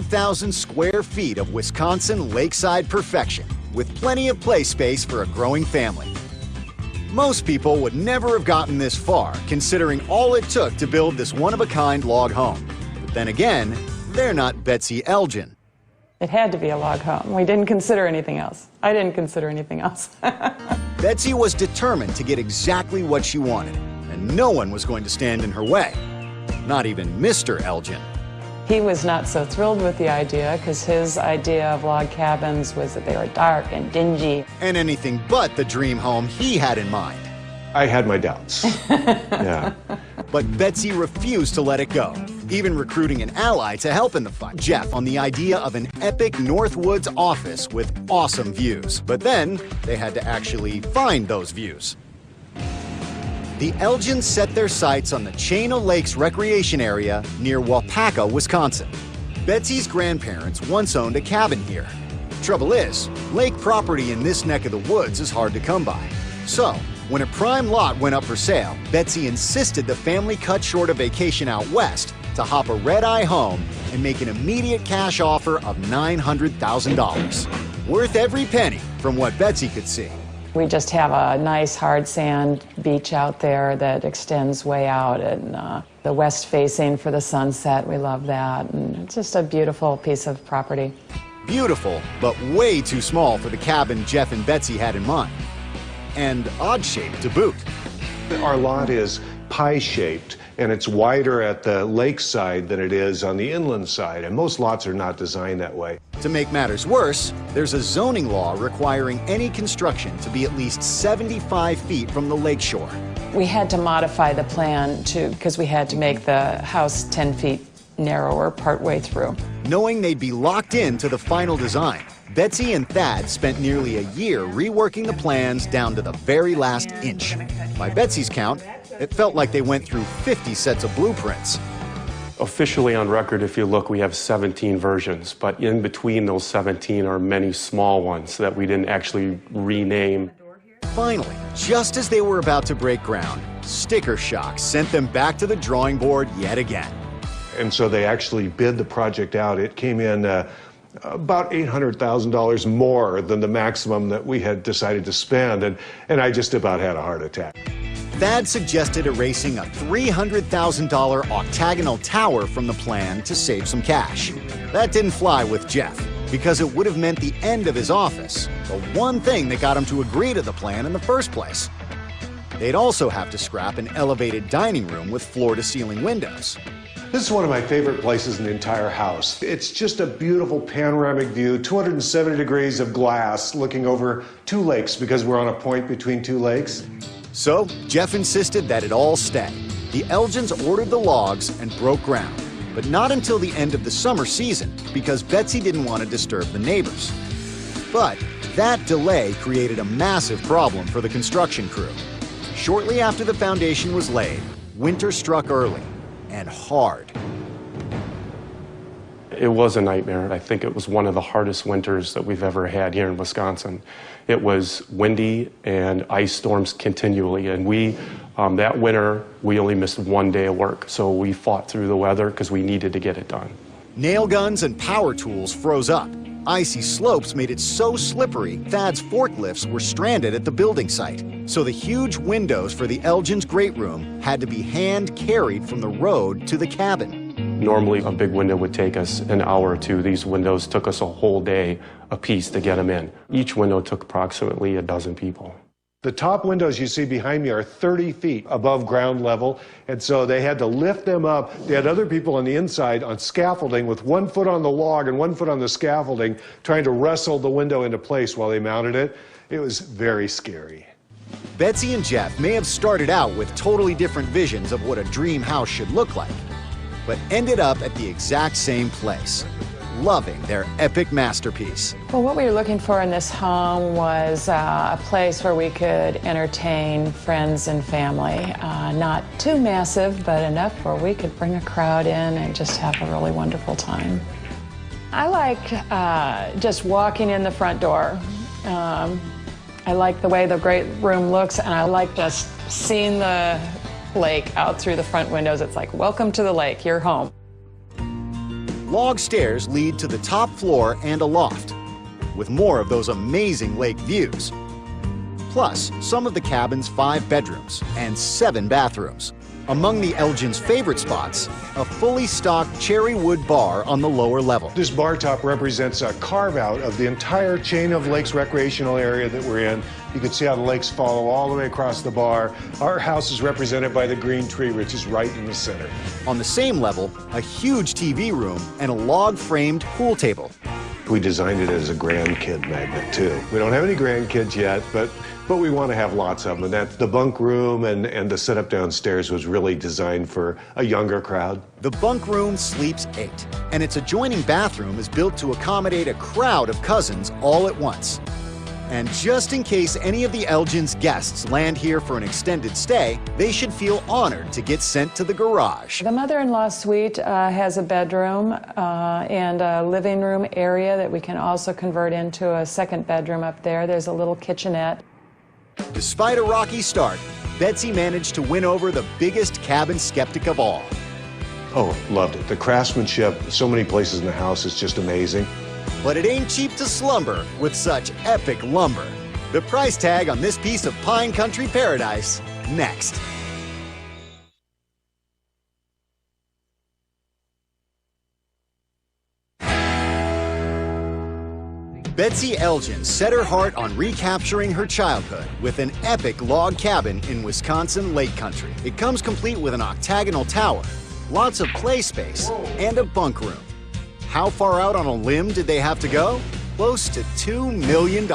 5,000 square feet of Wisconsin lakeside perfection, with plenty of play space for a growing family. Most people would never have gotten this far, considering all it took to build this one-of-a-kind log home. But then again, they're not Betsy Elgin. It had to be a log home. We didn't consider anything else. I didn't consider anything else. Betsy was determined to get exactly what she wanted, and no one was going to stand in her way. Not even Mr. Elgin. He was not so thrilled with the idea because his idea of log cabins was that they were dark and dingy. And anything but the dream home he had in mind. I had my doubts. Yeah. But Betsy refused to let it go, even recruiting an ally to help in the fight, Jeff, on the idea of an epic Northwoods office with awesome views. But then they had to actually find those views. The Elgins set their sights on the Chain of Lakes recreation area near Waupaca, Wisconsin. Betsy's grandparents once owned a cabin here. Trouble is, lake property in this neck of the woods is hard to come by. So, when a prime lot went up for sale, Betsy insisted the family cut short a vacation out west to hop a red-eye home and make an immediate cash offer of $900,000. Worth every penny from what Betsy could see. We just have a nice hard sand beach out there that extends way out, and the west facing for the sunset. We love that, and it's just a beautiful piece of property. Beautiful, but way too small for the cabin Jeff and Betsy had in mind. And odd-shaped to boot. Our lot is pie-shaped, and it's wider at the lakeside than it is on the inland side, and most lots are not designed that way. To make matters worse, there's a zoning law requiring any construction to be at least 75 feet from the lakeshore. We had to modify the plan because we had to make the house 10 feet narrower partway through. Knowing they'd be locked into the final design, Betsy and Thad spent nearly a year reworking the plans down to the very last inch. By Betsy's count, it felt like they went through 50 sets of blueprints. Officially on record, if you look, we have 17 versions, but in between those 17 are many small ones that we didn't actually rename. Finally, just as they were about to break ground, sticker shock sent them back to the drawing board yet again. And so they actually bid the project out. It came in about $800,000 more than the maximum that we had decided to spend, and I just about had a heart attack. Thad suggested erasing a $300,000 octagonal tower from the plan to save some cash. That didn't fly with Jeff, because it would have meant the end of his office, the one thing that got him to agree to the plan in the first place. They'd also have to scrap an elevated dining room with floor-to-ceiling windows. This is one of my favorite places in the entire house. It's just a beautiful panoramic view, 270 degrees of glass looking over two lakes because we're on a point between two lakes. So, Jeff insisted that it all stay. The Elgins ordered the logs and broke ground, but not until the end of the summer season because Betsy didn't want to disturb the neighbors. But that delay created a massive problem for the construction crew. Shortly after the foundation was laid, winter struck early and hard. It was a nightmare. I think it was one of the hardest winters that we've ever had here in Wisconsin. It was windy and ice storms continually, and that winter, we only missed one day of work, so we fought through the weather because we needed to get it done. Nail guns and power tools froze up. Icy slopes made it so slippery, Thad's forklifts were stranded at the building site. So the huge windows for the Elgins' great room had to be hand-carried from the road to the cabin. Normally, a big window would take us an hour or two. These windows took us a whole day apiece to get them in. Each window took approximately a dozen people. The top windows you see behind me are 30 feet above ground level, and so they had to lift them up. They had other people on the inside on scaffolding with 1 foot on the log and 1 foot on the scaffolding, trying to wrestle the window into place while they mounted it. It was very scary. Betsy and Jeff may have started out with totally different visions of what a dream house should look like, but ended up at the exact same place, loving their epic masterpiece. Well, what we were looking for in this home was a place where we could entertain friends and family. Not too massive, but enough where we could bring a crowd in and just have a really wonderful time. I like just walking in the front door. I like the way the great room looks, and I like just seeing the lake out through the front windows. It's like, welcome to the lake, you're home. log stairs lead to the top floor and a loft, with more of those amazing lake views. Plus, some of the cabin's 5 bedrooms and 7 bathrooms. Among the Elgins' favorite spots, a fully stocked cherry wood bar on the lower level. This bar top represents a carve-out of the entire chain of lakes recreational area that we're in. You can see how the lakes follow all the way across the bar. Our house is represented by the green tree, which is right in the center. On the same level, a huge TV room and a log-framed pool table. We designed it as a grandkid magnet, too. We don't have any grandkids yet, but we want to have lots of them. And that the bunk room and the setup downstairs was really designed for a younger crowd. The bunk room sleeps 8, and its adjoining bathroom is built to accommodate a crowd of cousins all at once. And just in case any of the Elgins' guests land here for an extended stay, they should feel honored to get sent to the garage. The mother-in-law suite has a bedroom and a living room area that we can also convert into a second bedroom up there. There's a little kitchenette. Despite a rocky start, Betsy managed to win over the biggest cabin skeptic of all. Oh, loved it. The craftsmanship, so many places in the house, is just amazing. But it ain't cheap to slumber with such epic lumber. The price tag on this piece of pine country paradise, next. Betsy Elgin set her heart on recapturing her childhood with an epic log cabin in Wisconsin lake country. It comes complete with an octagonal tower, lots of play space, and a bunk room. How far out on a limb did they have to go? Close to $2 million.